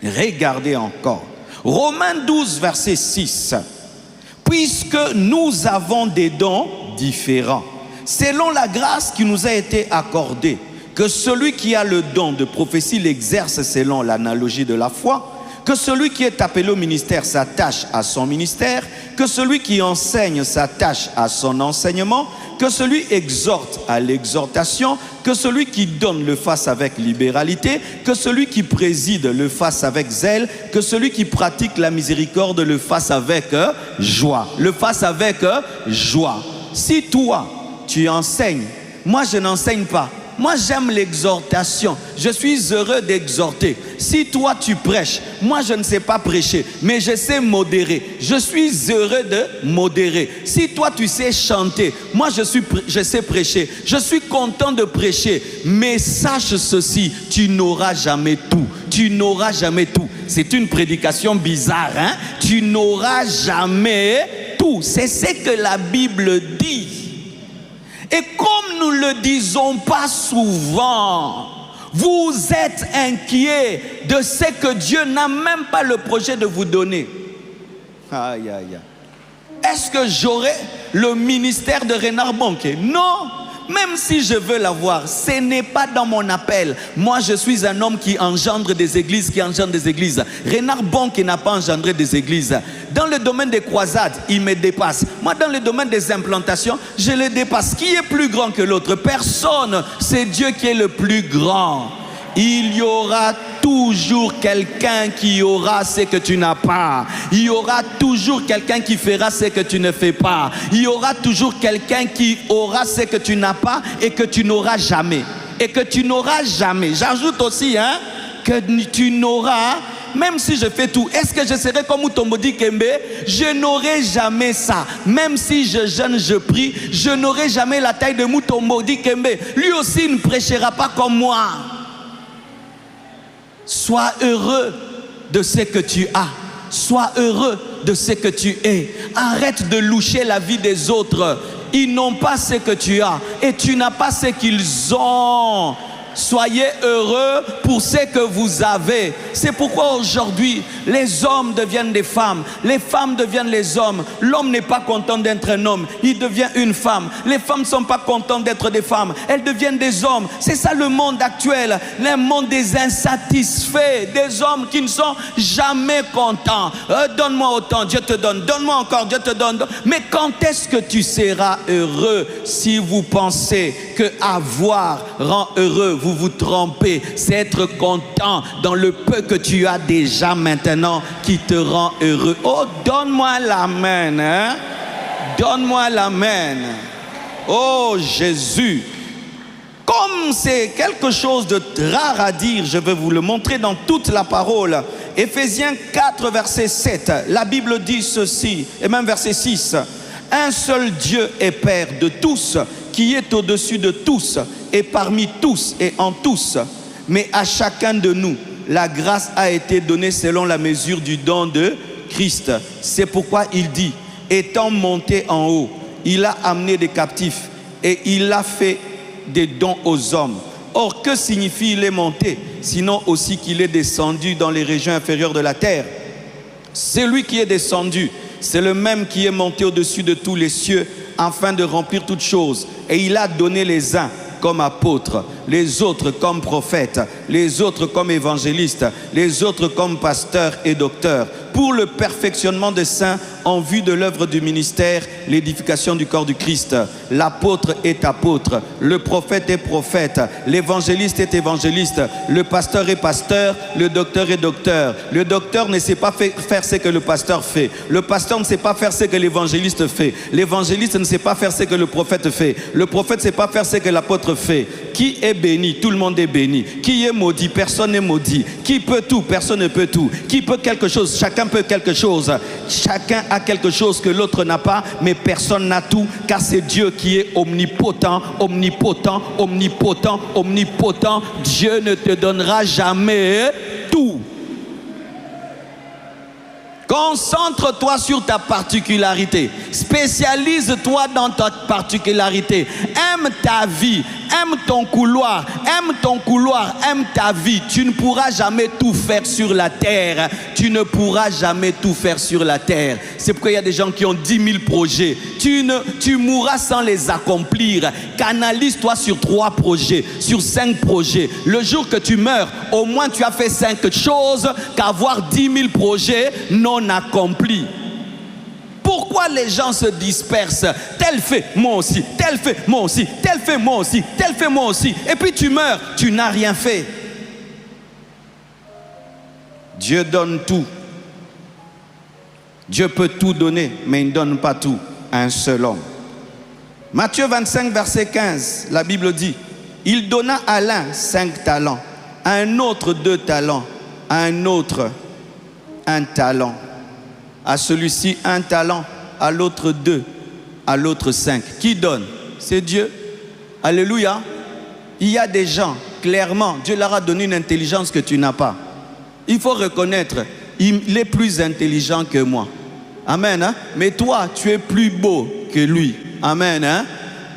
Regardez encore. Romains 12, verset 6. Puisque nous avons des dons différents, selon la grâce qui nous a été accordée, que celui qui a le don de prophétie l'exerce selon l'analogie de la foi, que celui qui est appelé au ministère s'attache à son ministère, que celui qui enseigne s'attache à son enseignement, que celui exhorte à l'exhortation, que celui qui donne le fasse avec libéralité, que celui qui préside le fasse avec zèle, que celui qui pratique la miséricorde le fasse avec joie. Le fasse avec joie. Si toi, tu enseignes, moi je n'enseigne pas. Moi j'aime l'exhortation, je suis heureux d'exhorter. Si toi tu prêches, moi je ne sais pas prêcher, mais je sais modérer. Je suis heureux de modérer. Si toi tu sais chanter, moi je sais prêcher. Je suis content de prêcher, mais sache ceci, tu n'auras jamais tout. Tu n'auras jamais tout. C'est une prédication bizarre, hein? Tu n'auras jamais tout. C'est ce que la Bible dit. Et comme nous ne le disons pas souvent, vous êtes inquiets de ce que Dieu n'a même pas le projet de vous donner. Aïe, aïe, aïe. Est-ce que j'aurai le ministère de Renard Bonke? Non. Même si je veux l'avoir, ce n'est pas dans mon appel. Moi, je suis un homme qui engendre des églises, Renard Bonke n'a pas engendré des églises. Dans le domaine des croisades, il me dépasse. Moi, dans le domaine des implantations, je le dépasse. Qui est plus grand que l'autre? Personne. C'est Dieu qui est le plus grand. Il y aura toujours quelqu'un qui aura ce que tu n'as pas. Il y aura toujours quelqu'un qui fera ce que tu ne fais pas. Il y aura toujours quelqu'un qui aura ce que tu n'as pas et que tu n'auras jamais. Et que tu n'auras jamais. J'ajoute aussi, hein, que tu n'auras, même si je fais tout, est-ce que je serai comme Mutombo Dikembe? Je n'aurai jamais ça. Même si je jeûne, je prie, je n'aurai jamais la taille de Mutombo Dikembe. Lui aussi ne prêchera pas comme moi. Sois heureux de ce que tu as. Sois heureux de ce que tu es. Arrête de loucher la vie des autres. Ils n'ont pas ce que tu as et tu n'as pas ce qu'ils ont. Soyez heureux pour ce que vous avez. C'est pourquoi aujourd'hui, les hommes deviennent des femmes. Les femmes deviennent les hommes. L'homme n'est pas content d'être un homme. Il devient une femme. Les femmes ne sont pas contentes d'être des femmes. Elles deviennent des hommes. C'est ça le monde actuel. Le monde des insatisfaits. Des hommes qui ne sont jamais contents. Donne-moi autant, Dieu te donne. Donne-moi encore, Dieu te donne. Mais quand est-ce que tu seras heureux? Si vous pensez que avoir rend heureux, vous vous trompez. C'est être content dans le peu que tu as déjà maintenant qui te rend heureux. Oh, donne-moi l'amen, hein? Donne-moi l'amen. Oh, Jésus. Comme c'est quelque chose de rare à dire, je vais vous le montrer dans toute la parole. Éphésiens 4, verset 7. La Bible dit ceci, et même verset 6. Un seul Dieu est Père de tous, qui est au-dessus de tous, et parmi tous et en tous. Mais à chacun de nous, la grâce a été donnée selon la mesure du don de Christ. C'est pourquoi il dit, étant monté en haut, il a amené des captifs et il a fait des dons aux hommes. Or, que signifie il est monté? Sinon aussi qu'il est descendu dans les régions inférieures de la terre. Celui qui est descendu, c'est le même qui est monté au-dessus de tous les cieux afin de remplir toutes choses. Et il a donné les uns comme apôtres, les autres comme prophètes, les autres comme évangélistes, les autres comme pasteurs et docteurs, pour le perfectionnement des saints en vue de l'œuvre du ministère, l'édification du corps du Christ. L'apôtre est apôtre, le prophète est prophète, l'évangéliste est évangéliste, le pasteur est pasteur, le docteur est docteur. Le docteur ne sait pas faire ce que le pasteur fait. Le pasteur ne sait pas faire ce que l'évangéliste fait. L'évangéliste ne sait pas faire ce que le prophète fait. Le prophète ne sait pas faire ce que l'apôtre fait. Qui est béni? Tout le monde est béni. Qui est maudit? Personne n'est maudit. Qui peut tout? Personne ne peut tout. Qui peut quelque chose? Chacun peut quelque chose. Chacun a quelque chose que l'autre n'a pas, mais personne n'a tout, car c'est Dieu qui est omnipotent, omnipotent, omnipotent, omnipotent. Dieu ne te donnera jamais tout. Concentre-toi sur ta particularité. Spécialise-toi dans ta particularité. Aime ta vie. Aime ton couloir. Aime ton couloir. Aime ta vie. Tu ne pourras jamais tout faire sur la terre. Tu ne pourras jamais tout faire sur la terre. C'est pourquoi il y a des gens qui ont 10 000 projets. Tu mourras sans les accomplir. Canalise-toi sur 3 projets, sur 5 projets. Le jour que tu meurs, au moins tu as fait 5 choses qu'avoir 10 000 projets non accomplis. Pourquoi les gens se dispersent? Tel fait, moi aussi, tel fait, moi aussi, tel fait, moi aussi, tel fait, moi aussi. Et puis tu meurs, tu n'as rien fait. Dieu donne tout. Dieu peut tout donner, mais il ne donne pas tout à un seul homme. Matthieu 25, verset 15, la Bible dit, il donna à l'un 5 talents, à un autre 2 talents, à un autre 1 talent, à celui-ci 1 talent, à l'autre 2, à l'autre 5. Qui donne? C'est Dieu. Alléluia. Il y a des gens, clairement, Dieu leur a donné une intelligence que tu n'as pas. Il faut reconnaître, il est plus intelligent que moi. Amen. Hein? Mais toi, tu es plus beau que lui. Amen. Hein?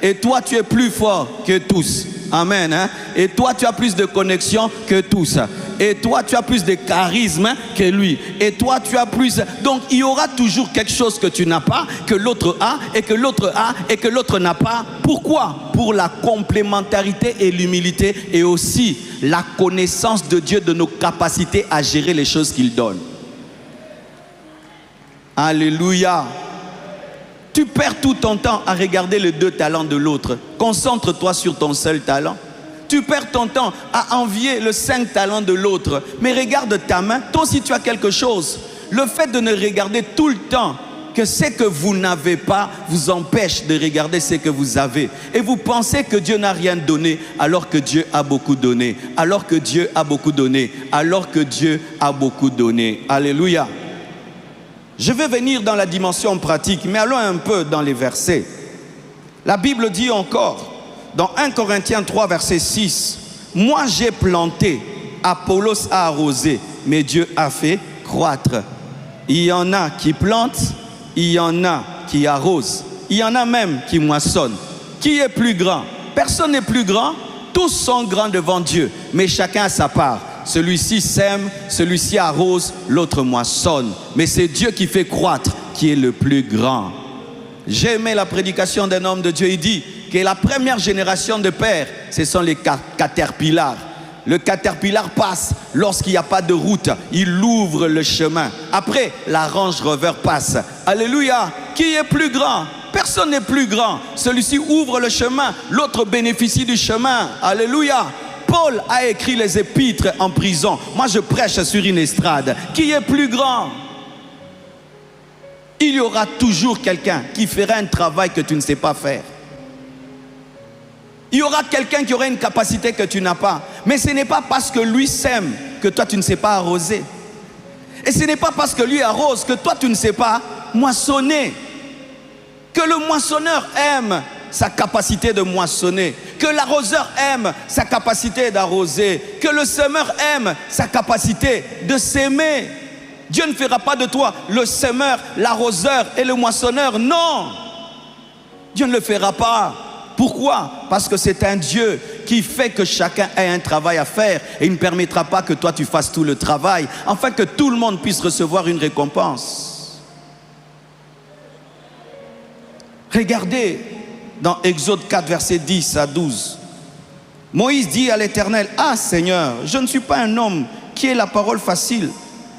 Et toi, tu es plus fort que tous. Amen. Hein? Et toi, tu as plus de connexion que tous. Et toi, tu as plus de charisme que lui. Et toi, tu as plus... Donc, il y aura toujours quelque chose que tu n'as pas, que l'autre a, et que l'autre a, et que l'autre n'a pas. Pourquoi? Pour la complémentarité et l'humilité, et aussi la connaissance de Dieu, de nos capacités à gérer les choses qu'il donne. Alléluia. Tu perds tout ton temps à regarder les 2 talents de l'autre. Concentre-toi sur ton seul talent. Tu perds ton temps à envier le 5 talents de l'autre. Mais regarde ta main. Toi aussi tu as quelque chose. Le fait de ne regarder tout le temps que ce que vous n'avez pas vous empêche de regarder ce que vous avez. Et vous pensez que Dieu n'a rien donné alors que Dieu a beaucoup donné. Alors que Dieu a beaucoup donné. Alors que Dieu a beaucoup donné. Alléluia. Je vais venir dans la dimension pratique, mais allons un peu dans les versets. La Bible dit encore, dans 1 Corinthiens 3, verset 6, « Moi j'ai planté, Apollos a arrosé, mais Dieu a fait croître. » Il y en a qui plantent, il y en a qui arrosent, il y en a même qui moissonnent. Qui est plus grand? Personne n'est plus grand, tous sont grands devant Dieu, mais chacun a sa part. Celui-ci sème, celui-ci arrose, l'autre moissonne. Mais c'est Dieu qui fait croître, qui est le plus grand. J'ai aimé la prédication d'un homme de Dieu. Il dit que la première génération de pères, ce sont les caterpillars. Le caterpillar passe lorsqu'il n'y a pas de route. Il ouvre le chemin. Après, la Range Rover passe. Alléluia. Qui est plus grand? Personne n'est plus grand. Celui-ci ouvre le chemin, l'autre bénéficie du chemin. Alléluia. Paul a écrit les épîtres en prison. Moi, je prêche sur une estrade. Qui est plus grand? Il y aura toujours quelqu'un qui fera un travail que tu ne sais pas faire. Il y aura quelqu'un qui aura une capacité que tu n'as pas. Mais ce n'est pas parce que lui sème que toi, tu ne sais pas arroser. Et ce n'est pas parce que lui arrose que toi, tu ne sais pas moissonner. Que le moissonneur aime sa capacité de moissonner, que l'arroseur aime sa capacité d'arroser, que le semeur aime sa capacité de s'aimer. Dieu ne fera pas de toi le semeur, l'arroseur et le moissonneur, non. Dieu ne le fera pas. Pourquoi? Parce que c'est un Dieu qui fait que chacun ait un travail à faire et il ne permettra pas que toi tu fasses tout le travail, afin que tout le monde puisse recevoir une récompense. Regardez dans Exode 4, verset 10 à 12. Moïse dit à l'Éternel, « Ah Seigneur, je ne suis pas un homme qui ait la parole facile,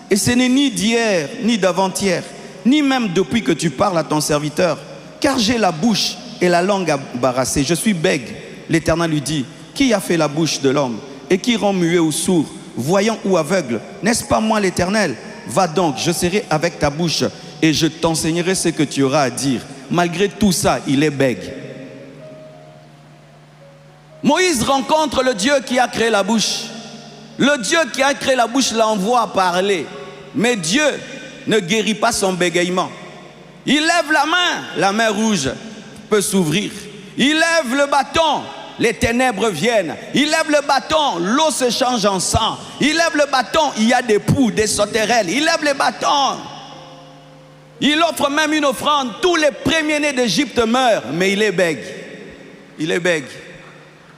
et ce n'est ni d'hier, ni d'avant-hier, ni même depuis que tu parles à ton serviteur, car j'ai la bouche et la langue embarrassée, je suis bègue. » L'Éternel lui dit, « Qui a fait la bouche de l'homme, et qui rend muet ou sourd, voyant ou aveugle? N'est-ce pas moi l'Éternel? Va donc, je serai avec ta bouche, et je t'enseignerai ce que tu auras à dire. » Malgré tout ça, il est bègue. Moïse rencontre le Dieu qui a créé la bouche. Le Dieu qui a créé la bouche l'envoie parler. Mais Dieu ne guérit pas son bégaiement. Il lève la main rouge peut s'ouvrir. Il lève le bâton, les ténèbres viennent. Il lève le bâton, l'eau se change en sang. Il lève le bâton, il y a des poux, des sauterelles. Il lève le bâton, Il offre même une offrande. Tous les premiers-nés d'Égypte meurent, mais il est bègue. Il est bègue.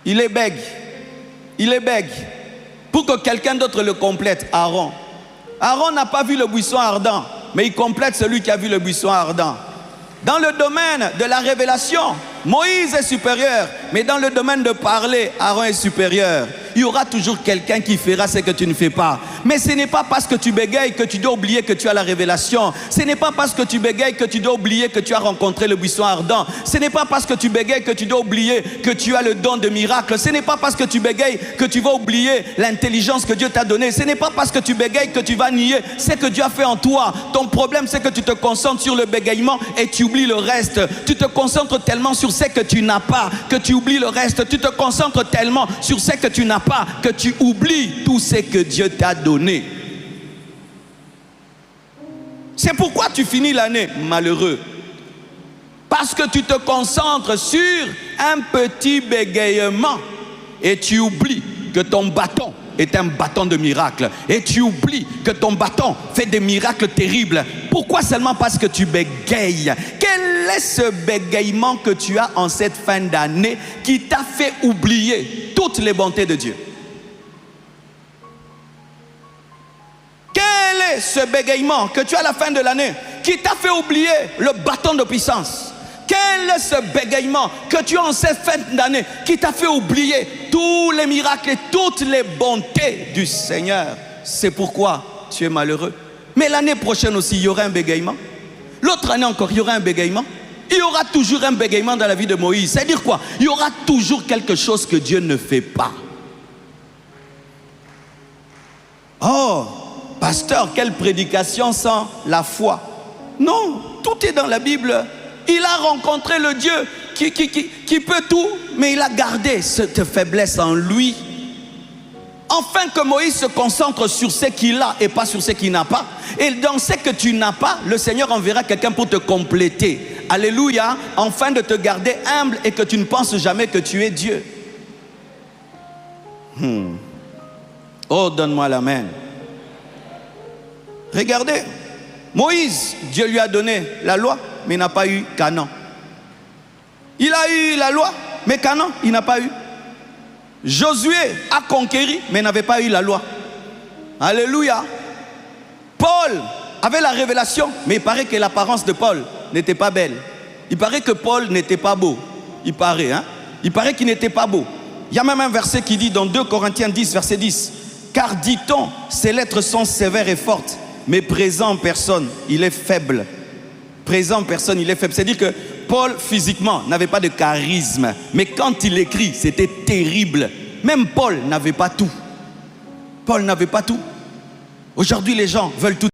Il est bègue. Il est bègue. Pour que quelqu'un d'autre le complète, Aaron. Aaron n'a pas vu le buisson ardent, mais il complète celui qui a vu le buisson ardent. Dans le domaine de la révélation, Moïse est supérieur, mais dans le domaine de parler, Aaron est supérieur. Il y aura toujours quelqu'un qui fera ce que tu ne fais pas. Mais ce n'est pas parce que tu bégayes que tu dois oublier que tu as la révélation. Ce n'est pas parce que tu bégayes que tu dois oublier que tu as rencontré le buisson ardent. Ce n'est pas parce que tu bégayes que tu dois oublier que tu as le don de miracle. Ce n'est pas parce que tu bégayes que tu vas oublier l'intelligence que Dieu t'a donnée. Ce n'est pas parce que tu bégayes que tu vas nier ce que Dieu a fait en toi. Ton problème, c'est que tu te concentres sur le bégayement et tu oublies le reste. Tu te concentres tellement sur ce que tu n'as pas que tu oublies le reste. Tu te concentres tellement sur ce que tu n'as pas que tu oublies tout ce que Dieu t'a donné. C'est pourquoi tu finis l'année malheureux. Parce que tu te concentres sur un petit bégayement et tu oublies que ton bâton est un bâton de miracle. Et tu oublies que ton bâton fait des miracles terribles. Pourquoi seulement parce que tu bégayes? Quel est ce bégayement que tu as en cette fin d'année qui t'a fait oublier toutes les bontés de Dieu? Quel est ce bégayement que tu as à la fin de l'année qui t'a fait oublier le bâton de puissance? Quel est ce bégayement que tu as en cette fin d'année qui t'a fait oublier tous les miracles et toutes les bontés du Seigneur? C'est pourquoi tu es malheureux. Mais l'année prochaine aussi, il y aura un bégayement. L'autre année encore, il y aura un bégayement. Il y aura toujours un bégayement dans la vie de Moïse. C'est-à-dire quoi? Il y aura toujours quelque chose que Dieu ne fait pas. Oh, pasteur, quelle prédication sans la foi? Non, tout est dans la Bible. Il a rencontré le Dieu qui peut tout, mais il a gardé cette faiblesse en lui. Enfin que Moïse se concentre sur ce qu'il a et pas sur ce qu'il n'a pas. Et dans ce que tu n'as pas, le Seigneur enverra quelqu'un pour te compléter. Alléluia, afin de te garder humble et que tu ne penses jamais que tu es Dieu. Oh, donne-moi l'amen. Regardez, Moïse, Dieu lui a donné la loi, mais il n'a pas eu Canaan. Il a eu la loi, mais Canaan, il n'a pas eu. Josué a conquéri, mais n'avait pas eu la loi. Alléluia. Paul avait la révélation, mais il paraît que l'apparence de Paul n'était pas belle. Il paraît que Paul n'était pas beau. Il paraît, hein? Il paraît qu'il n'était pas beau. Il y a même un verset qui dit dans 2 Corinthiens 10, verset 10. Car dit-on, ces lettres sont sévères et fortes, mais présent en personne, il est faible. Présent en personne, il est faible. C'est-à-dire que Paul, physiquement, n'avait pas de charisme. Mais quand il écrit, c'était terrible. Même Paul n'avait pas tout. Paul n'avait pas tout. Aujourd'hui, les gens veulent tout.